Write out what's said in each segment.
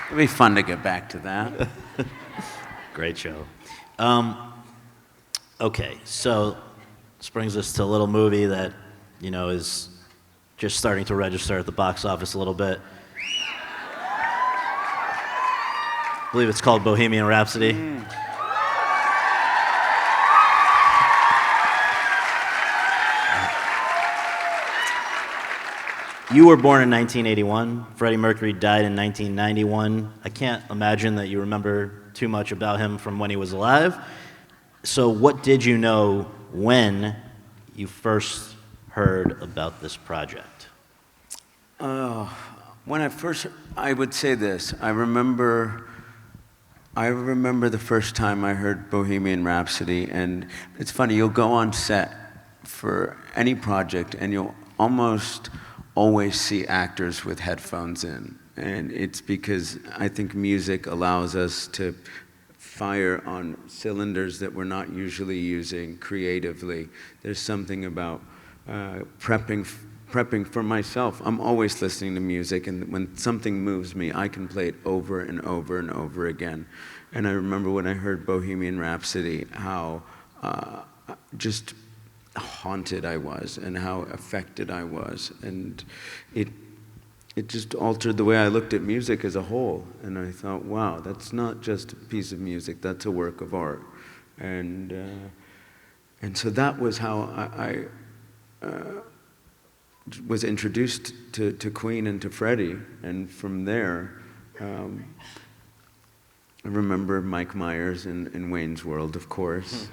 It'd be fun to get back to that. Great show. Okay, so this brings us to a little movie that, is just starting to register at the box office a little bit. I believe it's called Bohemian Rhapsody. You were born in 1981. Freddie Mercury died in 1991. I can't imagine that you remember too much about him from when he was alive. So what did you know when you first heard about this project? I would say this. I remember the first time I heard Bohemian Rhapsody, and it's funny, you'll go on set for any project and you'll almost always see actors with headphones in. And it's because I think music allows us to fire on cylinders that we're not usually using creatively. There's something about prepping for myself. I'm always listening to music, and when something moves me, I can play it over and over and over again. And I remember when I heard Bohemian Rhapsody, how just haunted I was and how affected I was. And it just altered the way I looked at music as a whole. And I thought, wow, that's not just a piece of music, that's a work of art. And so that was how I was introduced to Queen and to Freddie. And from there, I remember Mike Myers in Wayne's World, of course.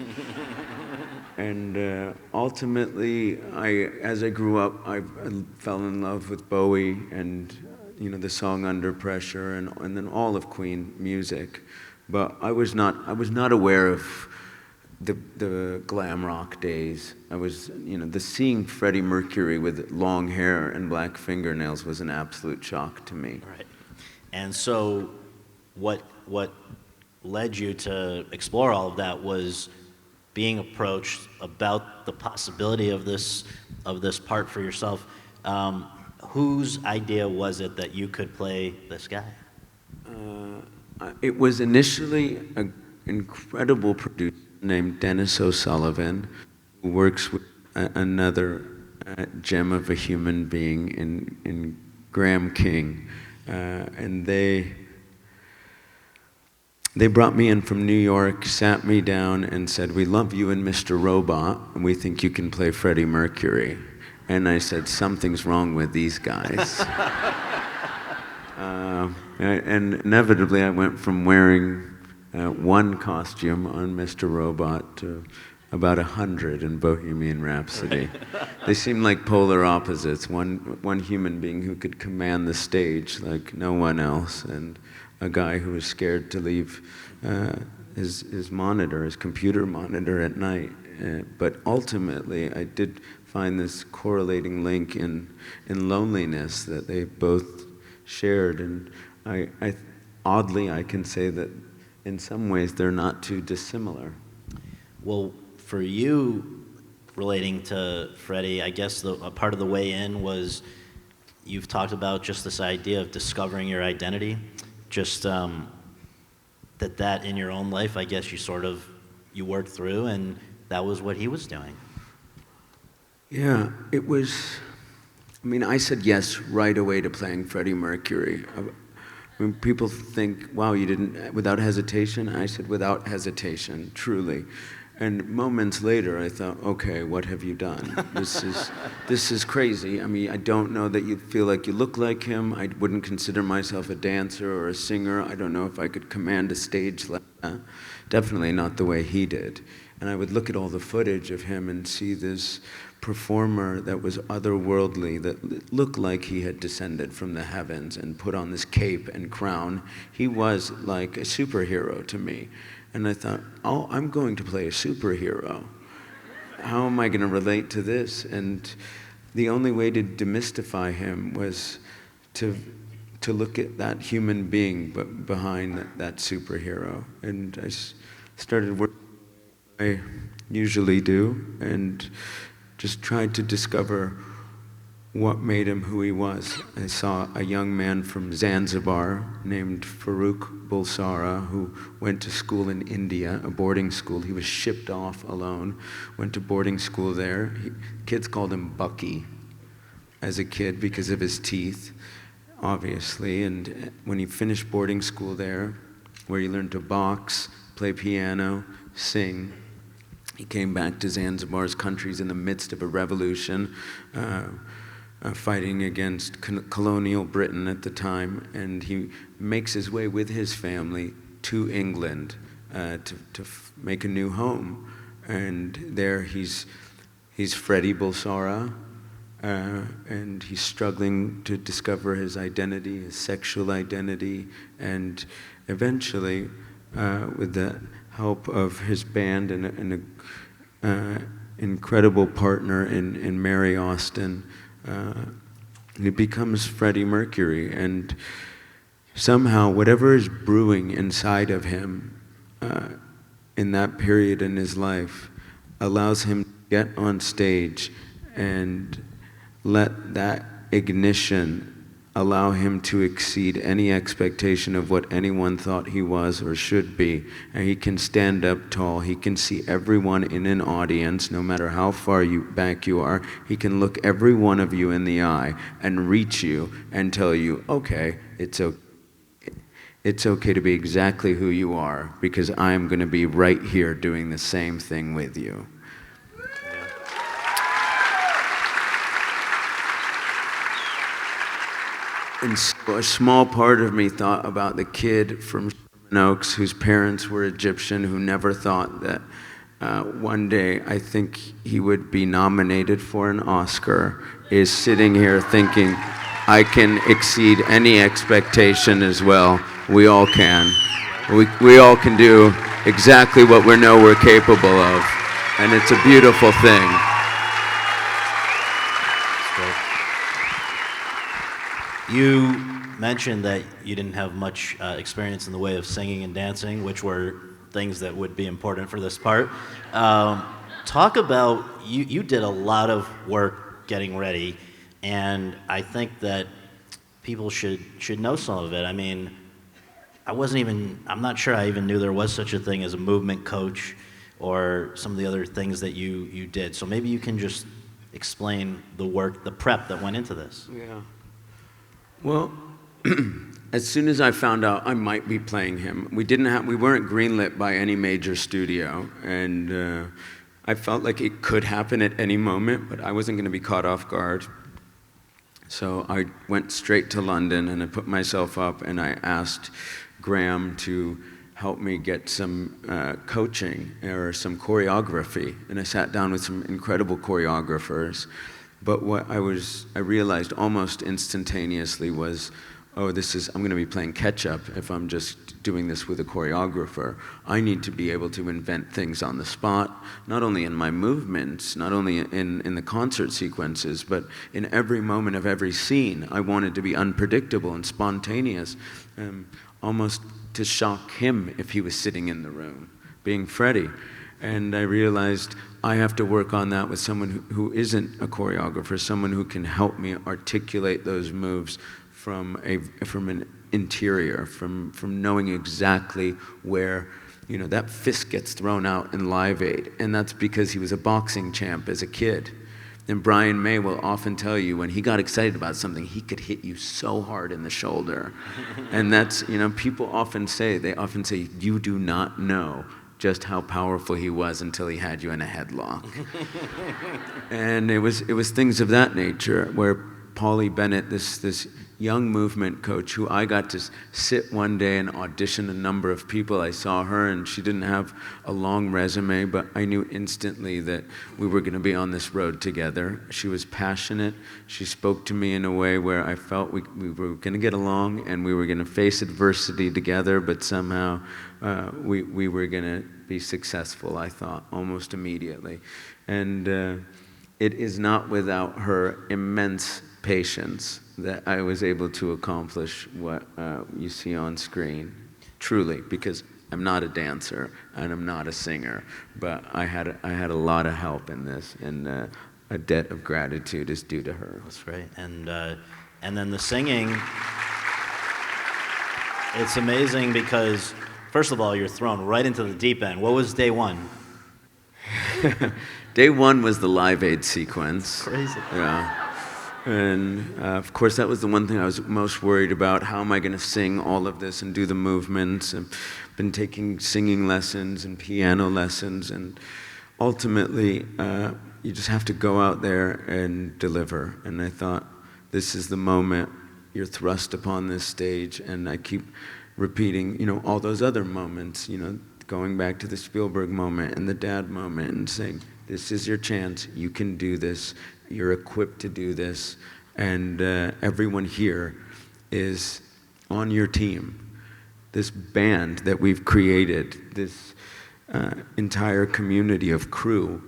And ultimately, as I grew up, I fell in love with Bowie and the song Under Pressure and then all of Queen music. But I was not aware of the glam rock days. I was, the seeing Freddie Mercury with long hair and black fingernails was an absolute shock to me. Right. And so what led you to explore all of that was being approached about the possibility of this part for yourself. Whose idea was it that you could play this guy? It was initially an incredible producer named Dennis O'Sullivan, who works with another gem of a human being in Graham King, and they brought me in from New York, sat me down, and said, "We love you and Mr. Robot, and we think you can play Freddie Mercury." And I said, "Something's wrong with these guys." And inevitably, I went from wearing one costume on Mr. Robot to about 100 in Bohemian Rhapsody. They seemed like polar opposites. One human being who could command the stage like no one else, and a guy who was scared to leave his computer monitor at night. But ultimately, I did find this correlating link in loneliness that they both shared. And oddly, I can say that in some ways they're not too dissimilar. Well, for you, relating to Freddie, I guess a part of the way in was you've talked about just this idea of discovering your identity. Just that in your own life, I guess you worked through, and that was what he was doing. Yeah, it was. I said yes right away to playing Freddie Mercury. When people think, "Wow, you didn't," without hesitation, I said without hesitation, truly. And moments later, I thought, okay, what have you done? This is crazy. I don't know that you feel like you look like him. I wouldn't consider myself a dancer or a singer. I don't know if I could command a stage like that. Definitely not the way he did. And I would look at all the footage of him and see this performer that was otherworldly, that looked like he had descended from the heavens and put on this cape and crown. He was like a superhero to me. And I thought, oh, I'm going to play a superhero. How am I going to relate to this? And the only way to demystify him was to look at that human being behind that superhero. And I started working the way I usually do, and just tried to discover what made him who he was. I saw a young man from Zanzibar named Farooq Bulsara who went to school in India, a boarding school. He was shipped off alone, went to boarding school there. Kids called him Bucky as a kid because of his teeth, obviously. And when he finished boarding school there, where he learned to box, play piano, sing, he came back to Zanzibar's countries in the midst of a revolution, fighting against colonial Britain at the time, and he makes his way with his family to England to make a new home. And there he's Freddie Bulsara, and he's struggling to discover his identity, his sexual identity, and eventually, with the help of his band and an incredible partner in Mary Austin, he becomes Freddie Mercury. And somehow, whatever is brewing inside of him in that period in his life allows him to get on stage and let that ignition allow him to exceed any expectation of what anyone thought he was or should be. And he can stand up tall. He can see everyone in an audience, no matter how far back you are. He can look every one of you in the eye and reach you and tell you, okay, it's okay to be exactly who you are, because I'm going to be right here doing the same thing with you. And so a small part of me thought about the kid from Sherman Oaks whose parents were Egyptian, who never thought that one day I think he would be nominated for an Oscar, is sitting here thinking, I can exceed any expectation as well. We all can. We all can do exactly what we know we're capable of. And it's a beautiful thing. You mentioned that you didn't have much experience in the way of singing and dancing, which were things that would be important for this part. Talk about, you did a lot of work getting ready, and I think that people should know some of it. I mean, I'm not sure I even knew there was such a thing as a movement coach or some of the other things that you did. So maybe you can just explain the work, the prep that went into this. Yeah. Well, as soon as I found out I might be playing him, we weren't greenlit by any major studio, and I felt like it could happen at any moment, but I wasn't going to be caught off guard. So I went straight to London, and I put myself up, and I asked Graham to help me get some coaching or some choreography, and I sat down with some incredible choreographers. But what I realized almost instantaneously was, I'm going to be playing catch-up if I'm just doing this with a choreographer. I need to be able to invent things on the spot, not only in my movements, not only in the concert sequences, but in every moment of every scene. I wanted to be unpredictable and spontaneous, almost to shock him if he was sitting in the room, being Freddie. And I realized I have to work on that with someone who isn't a choreographer, someone who can help me articulate those moves from an interior, from knowing exactly where, that fist gets thrown out in Live Aid, and that's because he was a boxing champ as a kid. And Brian May will often tell you when he got excited about something, he could hit you so hard in the shoulder. And that's, people often say, you do not know just how powerful he was until he had you in a headlock. And it was things of that nature where Paulie Bennett, this young movement coach who I got to sit one day and audition a number of people. I saw her and she didn't have a long resume, but I knew instantly that we were going to be on this road together. She was passionate. She spoke to me in a way where I felt we were going to get along and we were going to face adversity together, but somehow we were going to be successful, I thought, almost immediately. And it is not without her immense patience that I was able to accomplish what you see on screen, truly, because I'm not a dancer and I'm not a singer, but I had a lot of help in this, and a debt of gratitude is due to her. That's great. And then the singing, it's amazing because, first of all, you're thrown right into the deep end. What was day one? Day one was the Live Aid sequence. Crazy. Yeah. And of course, that was the one thing I was most worried about. How am I going to sing all of this and do the movements? And been taking singing lessons and piano lessons, and ultimately, you just have to go out there and deliver. And I thought, this is the moment you're thrust upon this stage, and I keep repeating, all those other moments, going back to the Spielberg moment and the dad moment, and saying, this is your chance. You can do this. You're equipped to do this, and everyone here is on your team. This band that we've created, this entire community of crew,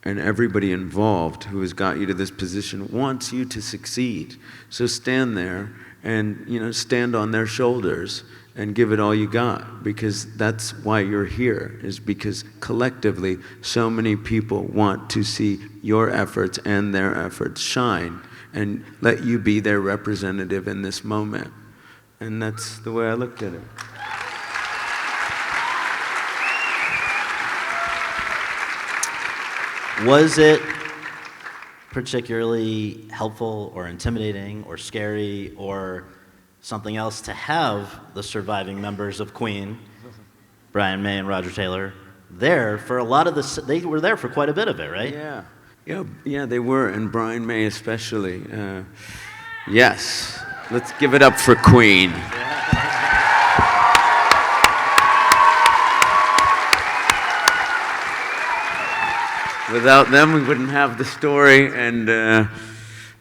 and everybody involved who has got you to this position wants you to succeed. So stand there and stand on their shoulders and give it all you got, because that's why you're here, is because collectively so many people want to see your efforts and their efforts shine and let you be their representative in this moment. And that's the way I looked at it. Was it particularly helpful or intimidating or scary or something else to have the surviving members of Queen, Brian May and Roger Taylor, there for a lot of they were there for quite a bit of it, right? Yeah, they were, and Brian May especially. Yes, let's give it up for Queen. Without them, we wouldn't have the story, and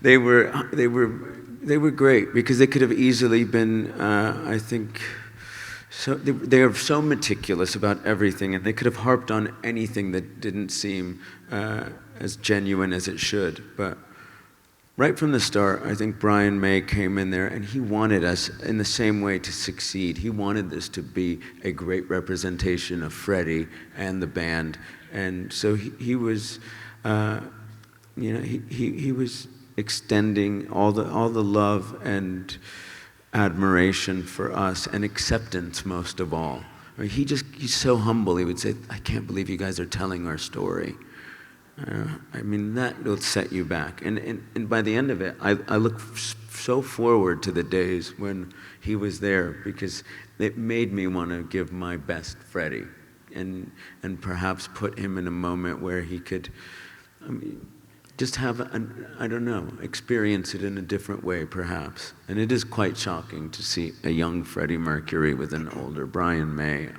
they were great, because they could have easily been, I think, so they are so meticulous about everything, and they could have harped on anything that didn't seem as genuine as it should. But right from the start, I think Brian May came in there, and he wanted us in the same way to succeed. He wanted this to be a great representation of Freddie and the band. And so he was, he was extending all the love and admiration for us, and acceptance most of all. I mean, he's so humble. He would say, "I can't believe you guys are telling our story." I mean, that will set you back. And by the end of it, I look so forward to the days when he was there, because it made me want to give my best Freddie. And perhaps put him in a moment where he could just have, experience it in a different way, perhaps. And it is quite shocking to see a young Freddie Mercury with an older Brian May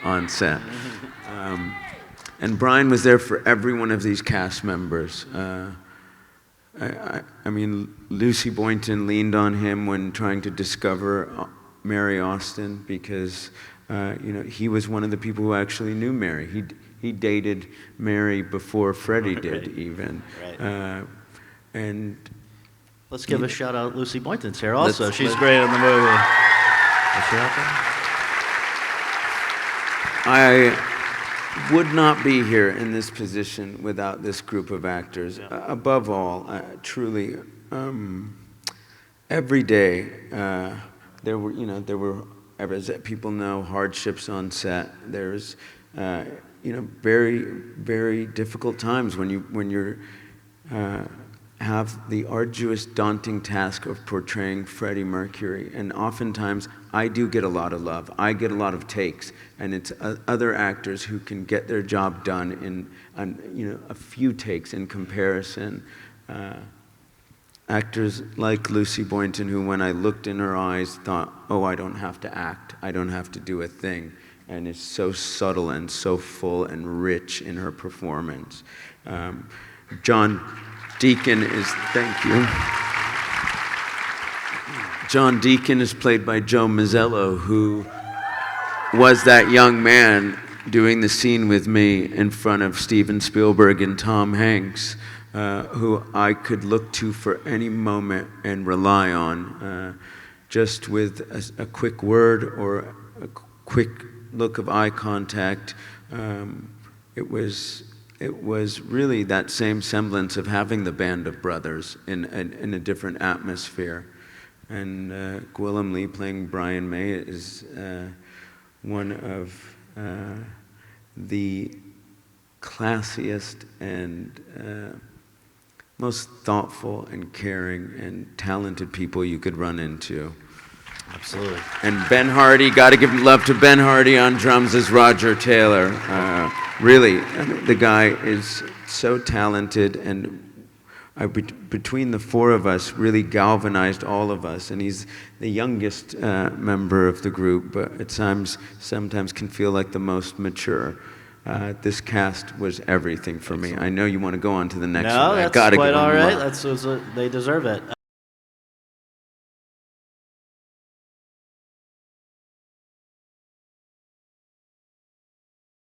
on set. And Brian was there for every one of these cast members. I mean, Lucy Boynton leaned on him when trying to discover Mary Austin, because he was one of the people who actually knew Mary. He dated Mary before Freddie did, even. Right. And let's give a shout out. Lucy Boynton's here also. She's great in the movie. Is she out there? I would not be here in this position without this group of actors. Yeah. Above all, truly, every day there were. As people know, hardships on set. There's, very, very difficult times when you have the arduous, daunting task of portraying Freddie Mercury. And oftentimes, I do get a lot of love. I get a lot of takes, and it's other actors who can get their job done in a few takes in comparison. Actors like Lucy Boynton, who when I looked in her eyes thought, oh, I don't have to act, I don't have to do a thing, and is so subtle and so full and rich in her performance. John Deacon is, thank you. John Deacon is played by Joe Mazzello, who was that young man doing the scene with me in front of Steven Spielberg and Tom Hanks. Who I could look to for any moment and rely on, just with a quick word or a quick look of eye contact. It was really that same semblance of having the band of brothers in a different atmosphere. And Gwilym Lee playing Brian May is one of the classiest and most thoughtful and caring and talented people you could run into. Absolutely. And Ben Hardy, got to give love to Ben Hardy on drums as Roger Taylor. Really, I mean, the guy is so talented, and between the four of us, really galvanized all of us. And he's the youngest member of the group, but at times, sometimes can feel like the most mature. This cast was everything for me. I know you want to go on to the next one. No, that's gotta quite give them all right. love. They deserve it.